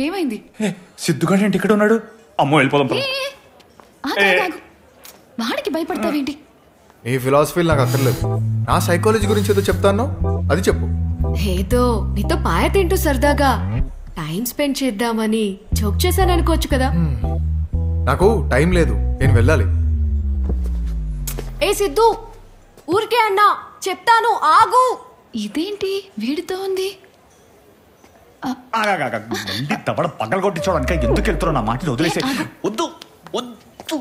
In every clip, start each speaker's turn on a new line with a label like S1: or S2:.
S1: ఏమైంది?
S2: సిద్ధుగాడు ఏంటి ఇక్కడ ఉన్నాడు? అమ్మో వెళ్ళిపోదాం.
S1: వాడికి భయపడతావేంటి?
S3: నీ ఫిలాసఫీ నాకు అక్కర్లేదు. నా సైకాలజీ గురించి ఏదో చెప్తాను, అది చెప్పు.
S4: ఏదో నీతో పాయ తింటూ సరదాగా టైం స్పెండ్ చేద్దామని జోక్ చేశాను అనుకోవచ్చు కదా.
S3: నాకు టైం లేదు, నేను వెళ్ళాలి.
S4: ఏ సిద్ధు, ఊరికే అన్నా, చెప్తాను ఆగు.
S1: ఇదేంటి వీడితో ఉంది?
S2: తవడ పగలు కొట్టించడానికి ఎందుకు వెళ్తున్నావు? నా మాటలు వదిలేసే. వద్దు వద్దు.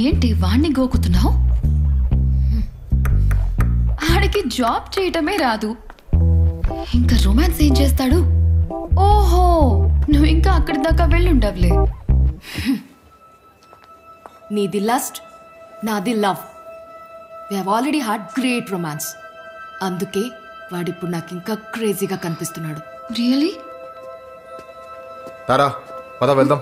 S1: ఏంటి వాణ్ణి గోకుతున్నావు? ఆడికి జాబ్ చేయటమే రాదు, ఇంకా రొమాన్స్ ఏం చేస్తాడు? ఓహో, నువ్వు ఇంకా అక్కడి దాకా వెళ్ళుండవులే.
S4: నీది లస్ట్, నాది love. We have already had great romance. అందుకే వాడిప్పుడు నాకు ఇంకా క్రేజీగా కనిపిస్తున్నాడు.
S1: రియలీ?
S3: తారా పద వెళ్దాం.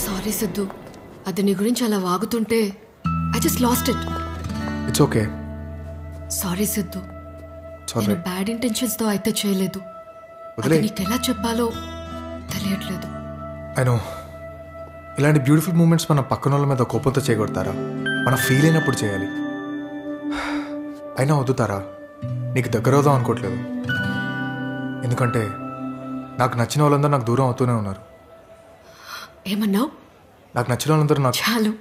S4: సారీ సిద్ధు, అది నీ గురించి అలా వాగుతుంటే I just lost it.
S3: It's okay.
S4: Sorry Siddhu, నేను బ్యాడ్ ఇంటెన్షన్స్ తో అయితే చేయలేదు. అది నీకు ఎలా చెప్పాలో తెలియట్లేదు.
S3: ఐ నో, ఇలాంటి బ్యూటిఫుల్ మూమెంట్స్ మన పక్కన వాళ్ళ మీద కోపంతో చేయగొడతారా? మనం ఫీల్ అయినప్పుడు చేయాలి. అయినా వద్దుతారా, నీకు దగ్గర అవుదాం అనుకోవట్లేదు. ఎందుకంటే నాకు నచ్చిన వాళ్ళందరూ నాకు దూరం అవుతూనే ఉన్నారు.
S4: ఏమన్నావు?
S3: నాకు నచ్చిన వాళ్ళందరూ నాకు
S4: చాలు.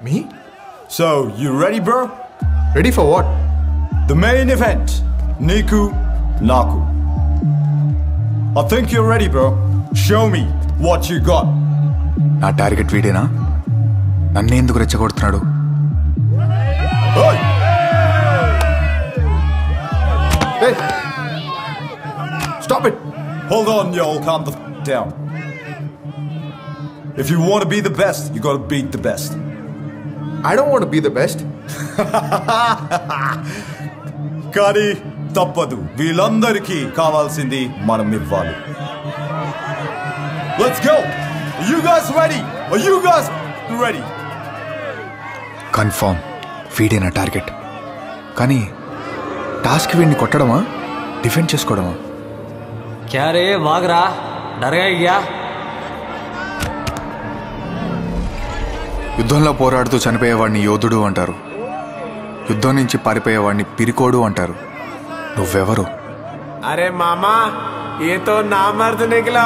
S3: Me?
S5: So, you ready, bro?
S3: Ready for what?
S5: The main event. Niku, Naku. I think you're ready, bro. Show me what you got.
S3: నా టార్గెట్ వీడేనా? నన్ను ఎందుకు రెచ్చగొడుతున్నాడు? Hey! Stop it!
S5: Hold on, y'all. Calm the down. If you want to be the best, you gotta beat the best.
S3: I don't want to be the best.
S5: కానీ తప్పదు, వీళ్ళందరికీ కావాల్సింది మనం ఇవ్వాలి. Let's go! Are you guys ready? Are you guys ready?
S3: Confirm వీడే నా target. కానీ task వీడిని కొట్టడమా, డిఫెండ్ చేసుకోవడమా?
S6: क्या रे भाग रहा, डर गया क्या?
S3: యుద్ధంలో పోరాడుతూ చనిపోయేవాడిని యోధుడు అంటారు, యుద్ధం నుంచి పారిపోయేవాడిని పిరికోడు అంటారు. నువ్వెవరు?
S7: అరే మామా, ఏ తో నా మర్ద్ నికలా.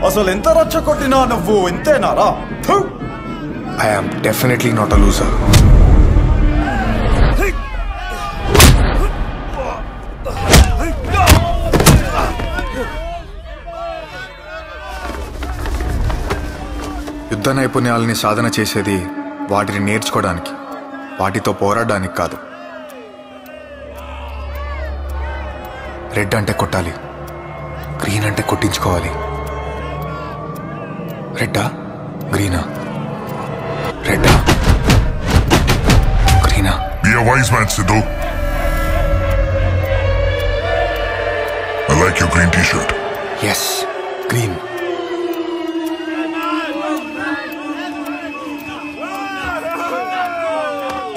S5: అసలు ఎంత రచ్చ కొట్టినా నువ్వు ఇంతేనారా?
S3: I am definitely not a loser. యుద్ధ నైపుణ్యాలని సాధన చేసేది వాటిని నేర్చుకోవడానికి, వాటితో పోరాడడానికి కాదు. రెడ్ అంటే కొట్టాలి, గ్రీన్ అంటే కొట్టించుకోవాలి. రెడ్డా గ్రీనా? రెడ్డా గ్రీనా?
S8: Be a wise man, Sidhu. I like your green t-shirt.
S3: Yes, green.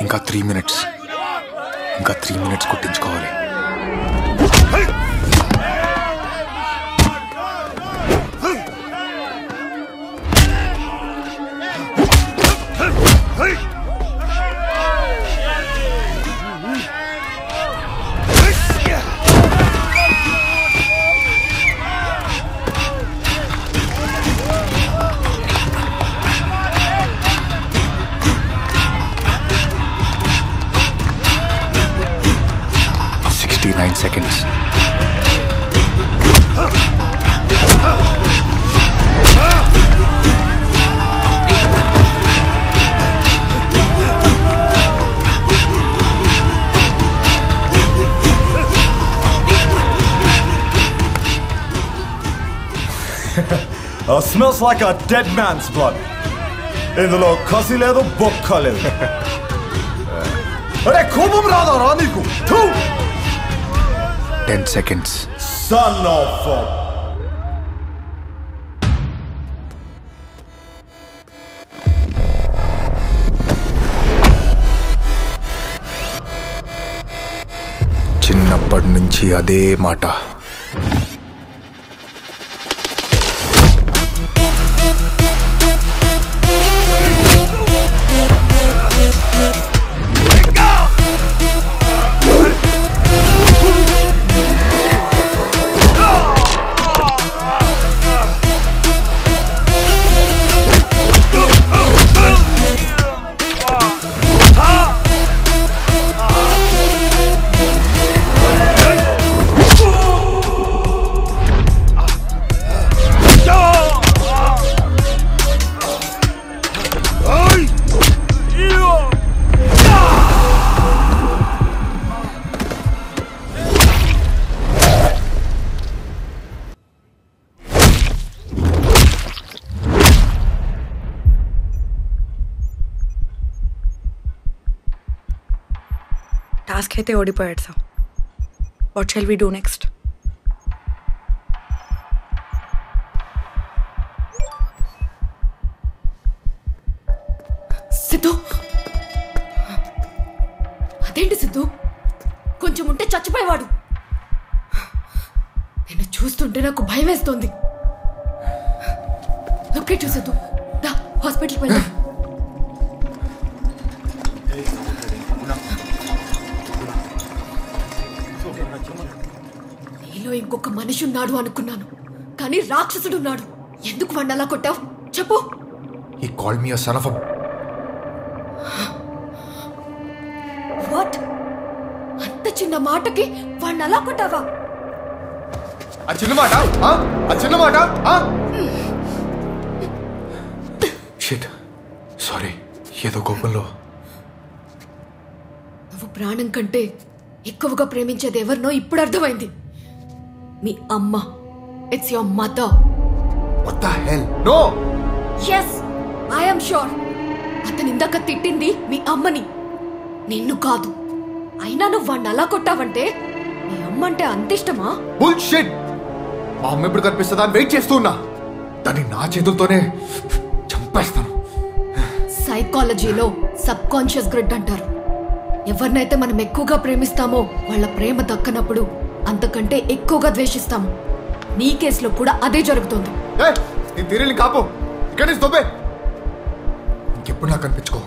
S3: ఇంకా 3 minutes. ఇంకా 3 minutes కొట్టించుకోవాలి. Seconds.
S5: Smells like a dead man's blood. ఇందులో కసి లేదు, బొక్క లేదు. అరే కోపం రాదా రా నీకు?
S3: 10 seconds.
S5: Son of a...
S3: చిన్నప్పటి నుంచి అదే మాట.
S9: టాస్క్ అయితే ఓడిపోయాడు sir. What shall we do next?
S4: Siddhu, అదేంటి సిద్ధు, కొంచెం ఉంటే చచ్చిపోయేవాడు. నేను చూస్తుంటే నాకు భయం వేస్తోంది. లొకేట్ సిద్ధు, దా హాస్పిటల్కి వెళ్దాం. నీలో ఇంకొక మనిషి ఉన్నాడు అనుకున్నాను, కానీ రాక్షసుడు ఉన్నాడు. ఎందుకు వాడిని అలా కొట్టావు చెప్పు.
S3: He called me a son of a...
S4: What? అంత చిన్న మాటకి వాడిని అలా కొట్టావా?
S3: ఆ చిన్న మాట, ఆ చిన్న మాట. షిట్, సారీ, ఏదో కోపంలో.
S4: నువ్వు ప్రాణం కంటే ఎక్కువగా ప్రేమించేది ఎవరినో ఇప్పుడు అర్థమైంది. మీ అమ్మ. It's your mother.
S3: What the hell? No!
S4: Yes, I am sure. అతను ఇందాక తిట్టింది మీ అమ్మని, నిన్ను కాదు. అయినా నువ్వు వాడిని అలా కొట్టావంటే మీ అమ్మ అంటే అంత ఇష్టమా?
S3: Bullshit! మా అమ్మ ఎప్పుడు కనిపిస్తుందా అని వెయిట్ చేస్తూ ఉన్నా. దాన్ని నా చేతులతోనే చంపేస్తాను.
S4: సైకాలజీలో సబ్ కాన్షియస్ గ్రిడ్ అంటారు. ఎవరినైతే మనం ఎక్కువగా ప్రేమిస్తామో వాళ్ళ ప్రేమ దక్కనప్పుడు అంతకంటే ఎక్కువగా ద్వేషిస్తాము. నీ కేసులో కూడా అదే జరుగుతుంది.
S3: నీ తీరిని కాపు, ఇక్కడి నుంచి దొబ్బే. ఇంకెప్పుడు నాకు కనిపించుకో.